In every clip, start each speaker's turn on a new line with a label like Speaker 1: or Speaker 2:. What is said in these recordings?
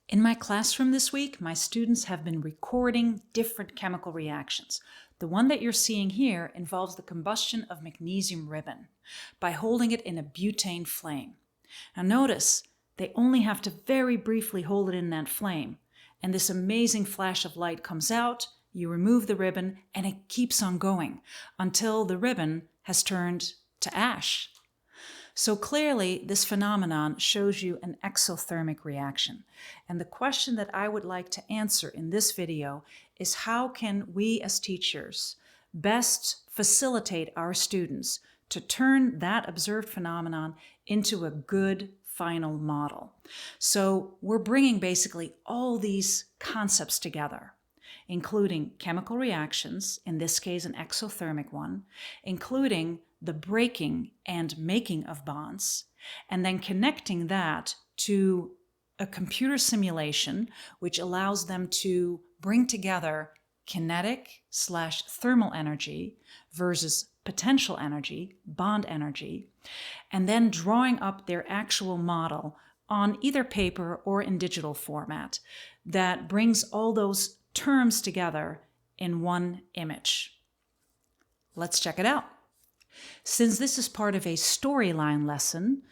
Speaker 1: In my classroom this week, my students have been recording different chemical reactions. The one that you're seeing here involves the combustion of magnesium ribbon by holding it in a butane flame. Now notice, they only have to very briefly hold it in that flame, and this amazing flash of light comes out, you remove the ribbon, and it keeps on going until the ribbon has turned to ash. So clearly, this phenomenon shows you an exothermic reaction. And the question that I would like to answer in this video is how can we as teachers best facilitate our students to turn that observed phenomenon into a good final model? So we're bringing basically all these concepts together, including chemical reactions, in this case an exothermic one, including the breaking and making of bonds, and then connecting that to a computer simulation which allows them to bring together kinetic/thermal energy versus potential energy, bond energy, and then drawing up their actual model on either paper or in digital format that brings all those terms together in one image. Let's check it out. Since this is part of a storyline lesson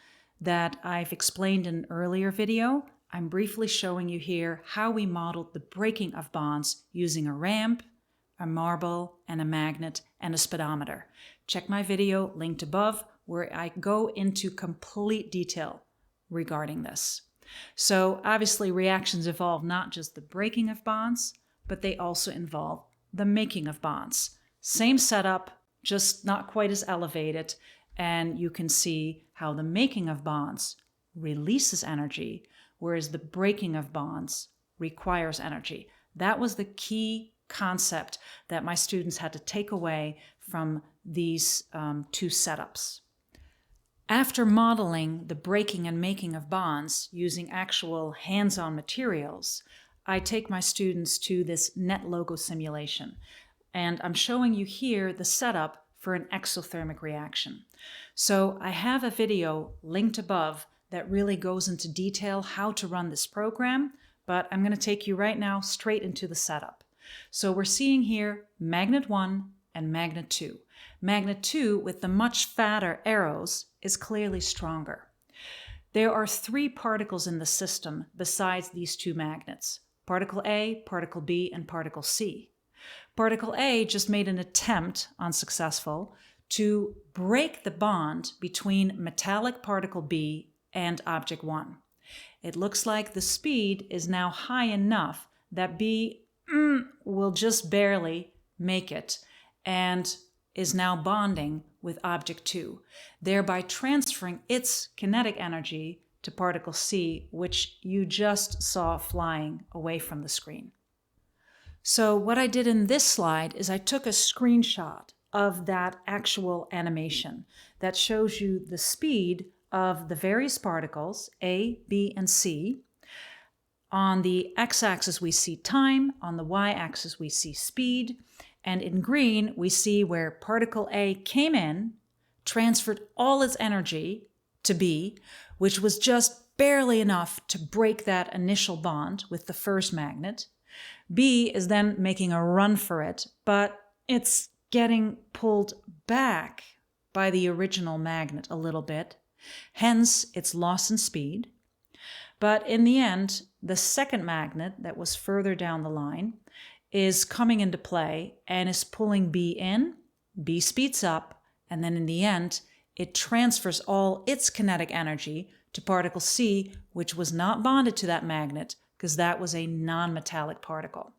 Speaker 1: that I've explained in an earlier video, I'm briefly showing you here how we modeled the breaking of bonds using a ramp, a marble, and a magnet, and a speedometer. Check my video linked above where I go into complete detail regarding this. So obviously reactions involve not just the breaking of bonds, but they also involve the making of bonds. Same setup, just not quite as elevated, and you can see how the making of bonds releases energy, whereas the breaking of bonds requires energy. That was the key concept that my students had to take away from these two setups. After modeling the breaking and making of bonds using actual hands-on materials, I take my students to this NetLogo simulation. And I'm showing you here the setup for an exothermic reaction. So I have a video linked above that really goes into detail how to run this program, but I'm going to take you right now straight into the setup. So we're seeing here magnet 1 and magnet 2. Magnet 2 with the much fatter arrows is clearly stronger. There are 3 particles in the system besides these 2 magnets: particle A, particle B, and particle C. Particle A just made an attempt, unsuccessful, to break the bond between metallic particle B and object 1. It looks like the speed is now high enough that B will just barely make it and is now bonding with object 2, thereby transferring its kinetic energy to particle C, which you just saw flying away from the screen. So what I did in this slide is I took a screenshot of that actual animation that shows you the speed of the various particles, A, B, and C. On the x-axis we see time, on the y-axis we see speed, and in green we see where particle A came in, transferred all its energy to B, which was just barely enough to break that initial bond with the first magnet. B is then making a run for it, but it's getting pulled back by the original magnet a little bit. Hence, it's lost in speed. But in the end, the second magnet that was further down the line is coming into play and is pulling B in. B speeds up, and then in the end, it transfers all its kinetic energy to particle C, which was not bonded to that magnet because that was a non-metallic particle.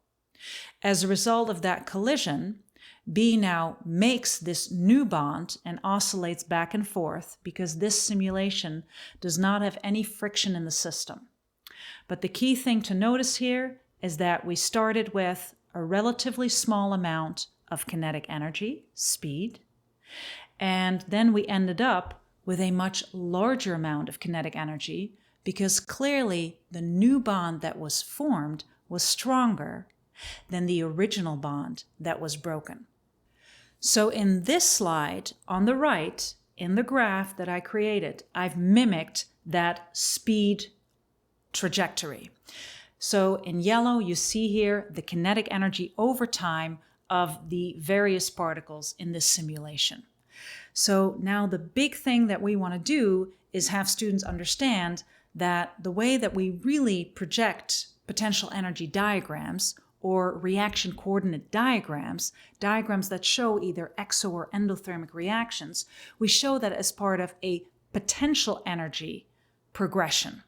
Speaker 1: As a result of that collision, B now makes this new bond and oscillates back and forth because this simulation does not have any friction in the system. But the key thing to notice here is that we started with a relatively small amount of kinetic energy, speed, and then we ended up with a much larger amount of kinetic energy because clearly the new bond that was formed was stronger than the original bond that was broken. So in this slide on the right, in the graph that I created, I've mimicked that speed trajectory. So in yellow, you see here the kinetic energy over time of the various particles in this simulation. So now the big thing that we want to do is have students understand that the way that we really project potential energy diagrams or reaction coordinate diagrams, diagrams that show either exo or endothermic reactions, we show that as part of a potential energy progression.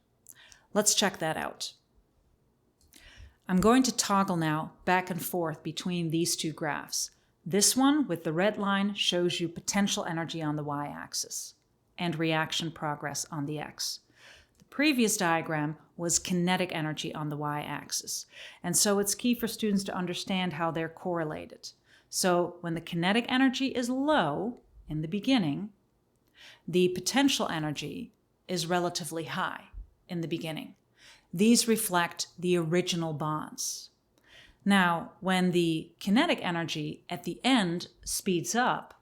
Speaker 1: Let's check that out. I'm going to toggle now back and forth between these two graphs. This one with the red line shows you potential energy on the y-axis and reaction progress on the x. The previous diagram was kinetic energy on the y-axis. And so it's key for students to understand how they're correlated. So when the kinetic energy is low in the beginning, the potential energy is relatively high in the beginning. These reflect the original bonds. Now, when the kinetic energy at the end speeds up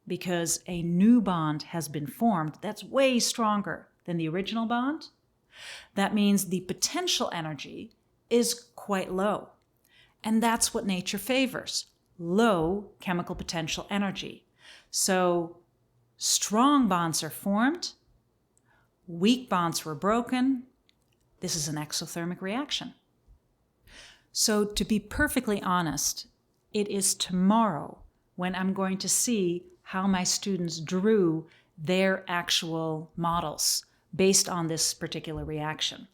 Speaker 1: because a new bond has been formed that's way stronger than the original bond, that means the potential energy is quite low. And that's what nature favors, low chemical potential energy. So strong bonds are formed, weak bonds were broken. This is an exothermic reaction. So to be perfectly honest, it is tomorrow when I'm going to see how my students drew their actual models based on this particular reaction.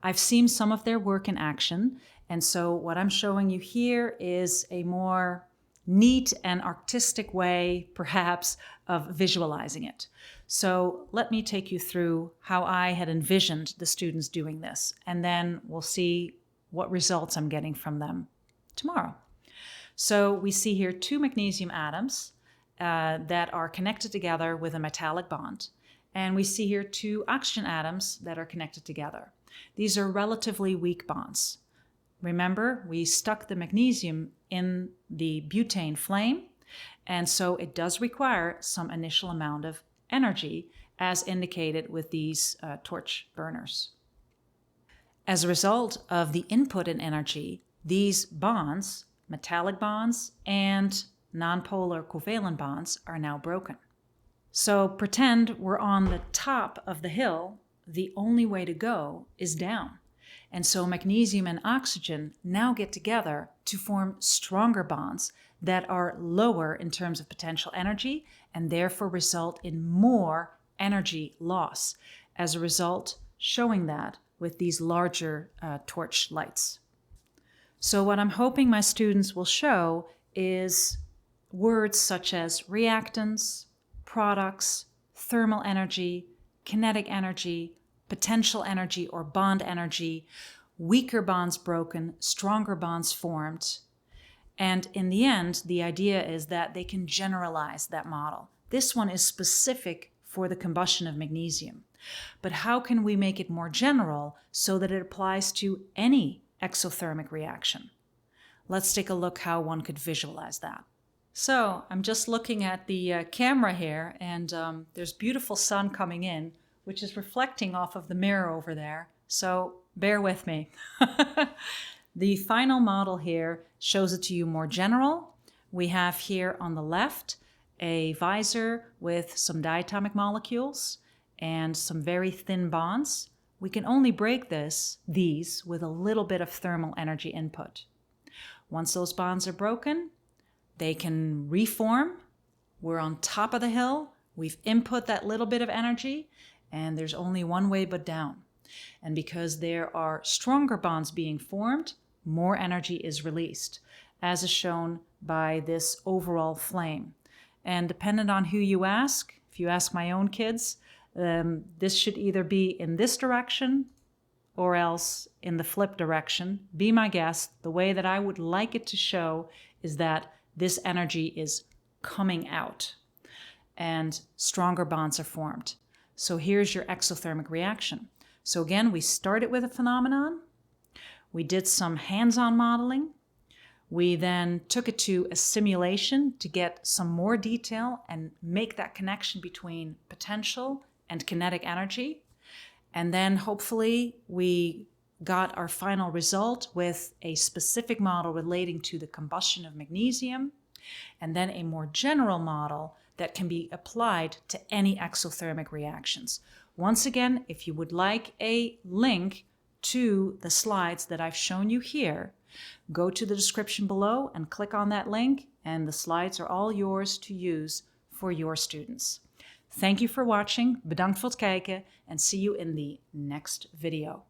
Speaker 1: I've seen some of their work in action, and so what I'm showing you here is a more neat and artistic way, perhaps, of visualizing it. So let me take you through how I had envisioned the students doing this, and then we'll see what results I'm getting from them tomorrow. So we see here two magnesium atoms that are connected together with a metallic bond. And we see here two oxygen atoms that are connected together. These are relatively weak bonds. Remember, we stuck the magnesium in the butane flame, and so it does require some initial amount of energy, as indicated with these torch burners. As a result of the input in energy, these bonds, metallic bonds and nonpolar covalent bonds, are now broken. So pretend we're on the top of the hill. The only way to go is down. And so magnesium and oxygen now get together to form stronger bonds that are lower in terms of potential energy and therefore result in more energy loss. As a result, showing that with these larger torch lights. So what I'm hoping my students will show is words such as reactants, products, thermal energy, kinetic energy, potential energy or bond energy, weaker bonds broken, stronger bonds formed. And in the end, the idea is that they can generalize that model. This one is specific for the combustion of magnesium. But how can we make it more general so that it applies to any exothermic reaction? Let's take a look how one could visualize that. So I'm just looking at the camera here, and there's beautiful sun coming in, which is reflecting off of the mirror over there. So bear with me. The final model here shows it to you more general. We have here on the left a visor with some diatomic molecules and some very thin bonds. We can only break these with a little bit of thermal energy input. Once those bonds are broken, they can reform. We're on top of the hill. We've input that little bit of energy, and there's only one way but down. And because there are stronger bonds being formed, more energy is released, as is shown by this overall flame. And dependent on who you ask, if you ask my own kids, this should either be in this direction or else in the flip direction. Be my guest. The way that I would like it to show is that this energy is coming out and stronger bonds are formed. So here's your exothermic reaction. So again, we started with a phenomenon. We did some hands-on modeling. We then took it to a simulation to get some more detail and make that connection between potential and kinetic energy. And then hopefully we got our final result with a specific model relating to the combustion of magnesium, and then a more general model that can be applied to any exothermic reactions. Once again, if you would like a link to the slides that I've shown you here, go to the description below and click on that link, and the slides are all yours to use for your students. Thank you for watching, bedankt voor het kijken, and see you in the next video.